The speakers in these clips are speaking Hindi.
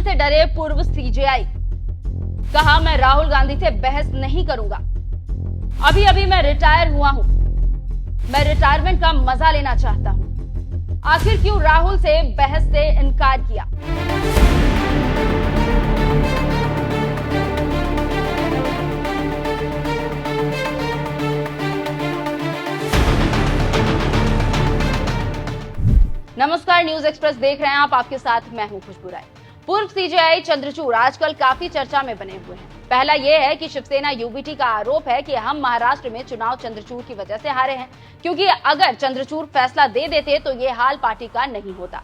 से डरे पूर्व सीजेआई। कहा, मैं राहुल गांधी से बहस नहीं करूंगा। अभी अभी मैं रिटायर हुआ हूं। मैं रिटायरमेंट का मजा लेना चाहता हूं। आखिर क्यों राहुल से बहस से इनकार किया? नमस्कार, न्यूज एक्सप्रेस देख रहे हैं आप। आपके साथ मैं हूं खुशबू राय। पूर्व सीजेआई चंद्रचूड़ आजकल काफी चर्चा में बने हुए हैं। पहला यह है कि शिवसेना यूबीटी का आरोप है कि हम महाराष्ट्र में चुनाव चंद्रचूड़ की वजह से हारे हैं, क्योंकि अगर चंद्रचूड़ फैसला दे देते तो ये हाल पार्टी का नहीं होता।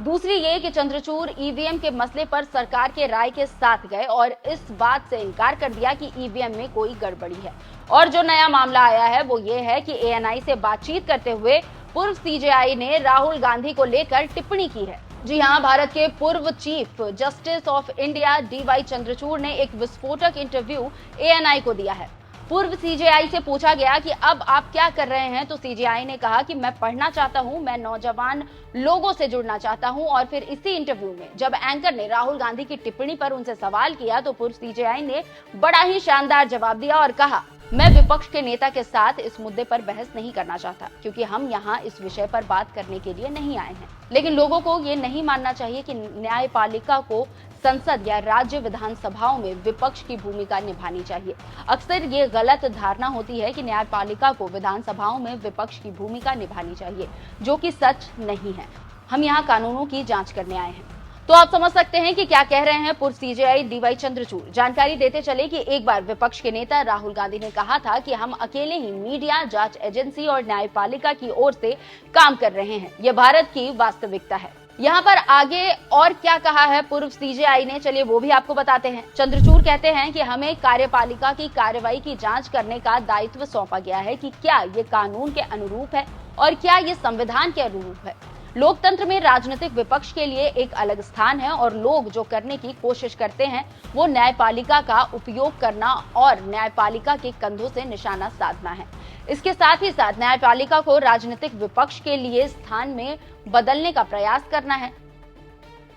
दूसरी ये कि चंद्रचूड़ ईवीएम के मसले पर सरकार के राय के साथ गए और इस बात से इनकार कर दिया कि ईवीएम में कोई गड़बड़ी है। और जो नया मामला आया है वो ये है कि एएनआई से बातचीत करते हुए पूर्व सीजेआई ने राहुल गांधी को लेकर टिप्पणी की है। जी हां, भारत के पूर्व chief justice of India D Y Chandrachud ने एक विस्फोटक इंटरव्यू एएनआई को दिया है। पूर्व सीजेआई से पूछा गया कि अब आप क्या कर रहे हैं, तो सीजेआई ने कहा कि मैं पढ़ना चाहता हूं, मैं नौजवान लोगों से जुड़ना चाहता हूं। और फिर इसी इंटरव्यू में जब एंकर ने राहुल गांधी की टिप्पणी पर उनसे सवाल किया तो पूर्व सीजेआई ने बड़ा ही शानदार जवाब दिया और कहा, मैं विपक्ष के नेता के साथ इस मुद्दे पर बहस नहीं करना चाहता, क्योंकि हम यहाँ इस विषय पर बात करने के लिए नहीं आए हैं। लेकिन लोगों को ये नहीं मानना चाहिए कि न्यायपालिका को संसद या राज्य विधानसभाओं में विपक्ष की भूमिका निभानी चाहिए। अक्सर ये गलत धारणा होती है कि न्यायपालिका को विधानसभाओं में विपक्ष की भूमिका निभानी चाहिए, जो कि सच नहीं है। हम यहाँ कानूनों की जांच करने आए हैं। तो आप समझ सकते हैं कि क्या कह रहे हैं पूर्व सीजेआई डीवाई चंद्रचूड़। जानकारी देते चले कि एक बार विपक्ष के नेता राहुल गांधी ने कहा था कि हम अकेले ही मीडिया, जांच एजेंसी और न्यायपालिका की ओर से काम कर रहे हैं। यह भारत की वास्तविकता है। यहाँ पर आगे और क्या कहा है पूर्व सीजेआई ने, चलिए वो भी आपको बताते हैं। चंद्रचूड़ कहते हैं कि हमें कार्यपालिका की कार्रवाई की जांच करने का दायित्व सौंपा गया है कि क्या ये कानून के अनुरूप है और क्या ये संविधान के अनुरूप है। लोकतंत्र में राजनीतिक विपक्ष के लिए एक अलग स्थान है और लोग जो करने की कोशिश करते हैं वो न्यायपालिका का उपयोग करना और न्यायपालिका के कंधों से निशाना साधना है। इसके साथ ही साथ न्यायपालिका को राजनीतिक विपक्ष के लिए स्थान में बदलने का प्रयास करना है।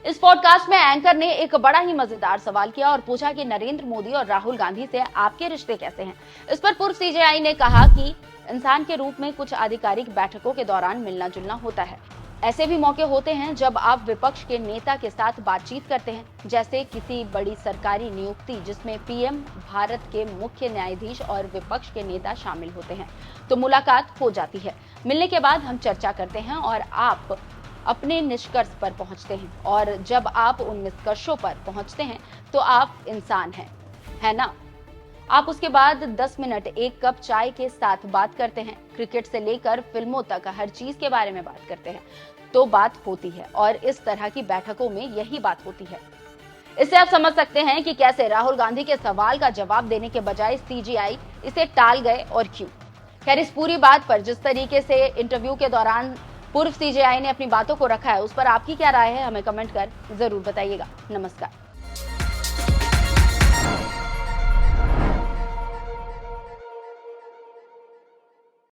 इस पॉडकास्ट में एंकर ने एक बड़ा ही मजेदार सवाल किया और पूछा कि नरेंद्र मोदी और राहुल गांधी से आपके रिश्ते कैसे हैं। इस पर पूर्व सीजेआई ने कहा कि इंसान के रूप में कुछ आधिकारिक बैठकों के दौरान मिलना जुलना होता है। ऐसे भी मौके होते हैं जब आप विपक्ष के नेता के साथ बातचीत करते हैं, जैसे किसी बड़ी सरकारी नियुक्ति जिसमें पीएम, भारत के मुख्य न्यायाधीश और विपक्ष के नेता शामिल होते हैं, तो मुलाकात हो जाती है। मिलने के बाद हम चर्चा करते हैं और आप अपने निष्कर्ष पर पहुंचते हैं। और जब आप उन निष्कर्षों पर पहुंचते हैं तो आप इंसान हैं, है ना? आप उसके बाद 10 मिनट एक कप चाय के साथ बात करते हैं, क्रिकेट से लेकर फिल्मों तक हर चीज के बारे में बात करते हैं, तो बात होती है। और इस तरह की बैठकों में यही बात होती है। इससे आप समझ सकते हैं कि कैसे राहुल गांधी के सवाल का जवाब देने के बजाय सीजेआई इसे टाल गए और क्यों। खैर, इस पूरी बात पर जिस तरीके से इंटरव्यू के दौरान पूर्व सीजेआई ने अपनी बातों को रखा है, उस पर आपकी क्या राय है, हमें कमेंट कर जरूर बताइएगा। नमस्कार।